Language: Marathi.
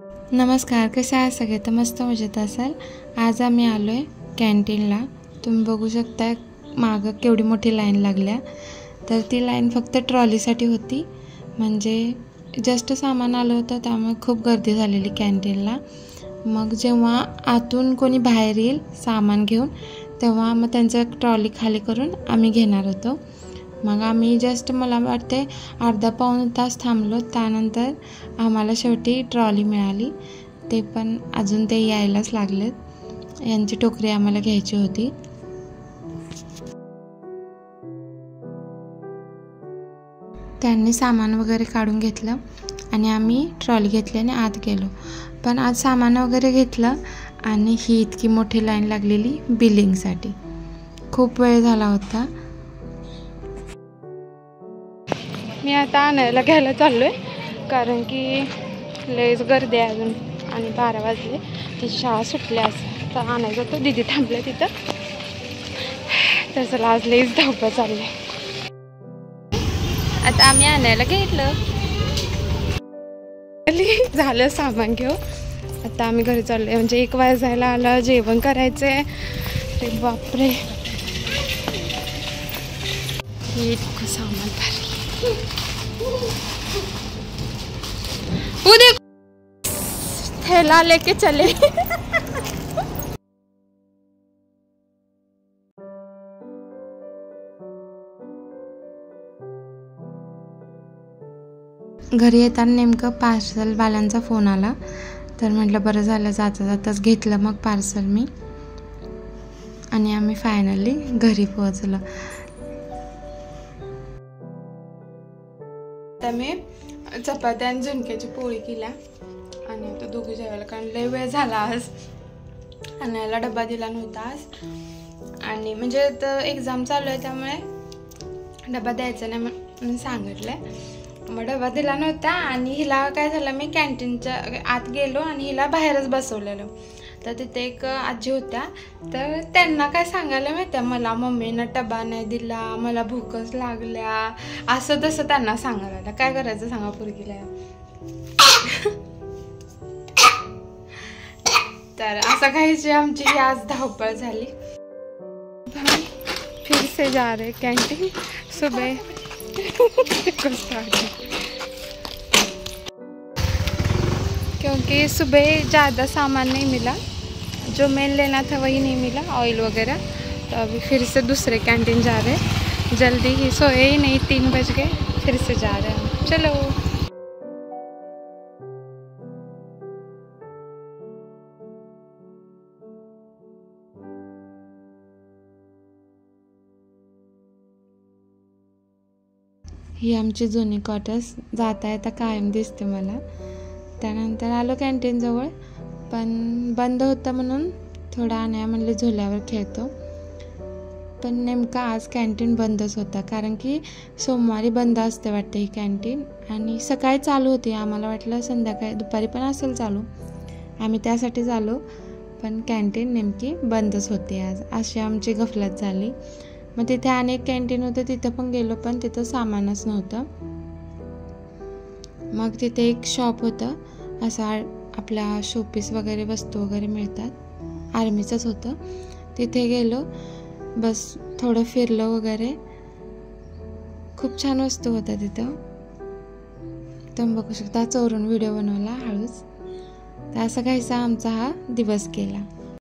नमस्कार, कसे आहात सगळे? तर मस्त मजेत असाल. आज आम्ही आलो आहे कॅन्टीनला. तुम्ही बघू शकता मागं केवढी मोठी लाईन लागल्या. तर ती लाईन फक्त ट्रॉलीसाठी होती. म्हणजे जस्ट सामान आलं होतं त्यामुळे खूप गर्दी झालेली कॅन्टीनला. मग जेव्हा आतून कोणी बाहेर येईल सामान घेऊन तेव्हा मग त्यांचं ट्रॉली खाली करून आम्ही घेणार होतो. मग आम्ही जस्ट मला वाटते अर्धा पाऊण तास थांबलो. त्यानंतर आम्हाला शेवटी ट्रॉली मिळाली. ते पण अजून ते यायलाच लागलेत. यांची टोकरी आम्हाला घ्यायची होती. त्यांनी सामान वगैरे काढून घेतलं आणि आम्ही ट्रॉली घेतली आणि आत गेलो. पण आज सामान वगैरे घेतलं आणि ही इतकी मोठी लाईन लागलेली बिलिंगसाठी. खूप वेळ झाला होता. मी आता आणायला घ्यायला चाललो आहे कारण की लयच गर्दी आहे अजून आणि 12 वाजले. तिची शाळा सुटल्या असं तर आणायचं होतं. दीदी थांबले तिथं. तर चला आज लयच धावपळ चाललं आहे. आता आम्ही आणायला घेतलं. झालं सामान घेऊ. आता आम्ही घरी चाललोय. म्हणजे 1 वाजायला आलं. जेवण करायचंय. ते बापरे हे इतकं सामान भारी. उदे थैला लेके चले. घरी येताना नेमकं पार्सलवाल्यांचा फोन आला. तर म्हटलं बरं झालं जाता जाताच घेतलं मग पार्सल मी. आणि आम्ही फायनली घरी पोहोचलो. आता मी चपात्या आणि झुणक्याची पोळी केल्या आणि आता दोघी जेवायला कारण लय वेळ झाला. आज आणायला डबा दिला नव्हता आज. आणि म्हणजे तर एक्झाम चालू आहे त्यामुळे डबा द्यायचा नाही म्हणून सांगितलंय. मग डबा दिला नव्हता आणि हिला काय झालं, मी कॅन्टीनच्या आत गेलो आणि हिला बाहेरच बसवलेलं. तर तिथे एक आजी होत्या. तर त्यांना काय सांगायला माहिती आहे, मला मम्मीनं डबा नाही दिला, मला भूकच लागल्या, असं तसं त्यांना सांगायला. काय करायचं सांगा पोरगीला. तर असं काहीची आमची ही आज धावपळ झाली. फिर से जा रहे कैंटीन सुबह. क्योंकि सुबह ज़्यादा सामान नहीं मिला, जो मेन लेना था वही नहीं मिला, ऑयल वगैरह. तो अभी फिर से दूसरे कैंटीन जा रहे हैं. जल्दी ही सोए ही नहीं, 3 बज गए. फिर से जा रहे हैं. चलो. ही आमची जुनी क्वार्टर्स जाता येता कायम दिसते मला. त्यानंतर आलो कॅन्टीनजवळ, पण बंद होतं म्हणून थोडा आणाया म्हणले झोल्यावर खेळतो. पण नेमका आज कॅन्टीन बंदच होता कारण की सोमवारी बंद असते वाटते ही कॅन्टीन. आणि सकाळी चालू होती. आम्हाला वाटलं संध्याकाळी दुपारी पण असेल चालू. आम्ही त्यासाठीच आलो. पण कॅन्टीन नेमकी बंदच होती आज. अशी आमची गफलत झाली. मग तिथे अनेक कॅन्टीन होतं, तिथं पण गेलो पण तिथं सामानच नव्हतं. मग तिथे एक शॉप होतं, असा आपल्या शोपीस वगैरे वस्तू वगैरे मिळतात, आर्मीचंच होतं. तिथे गेलो, बस थोडं फिरलो वगैरे. खूप छान वस्तू होत्या तिथं. तुम्ही बघू शकता. चोरून व्हिडिओ बनवला हळूच. तर असं काहीसा आमचा हा दिवस गेला.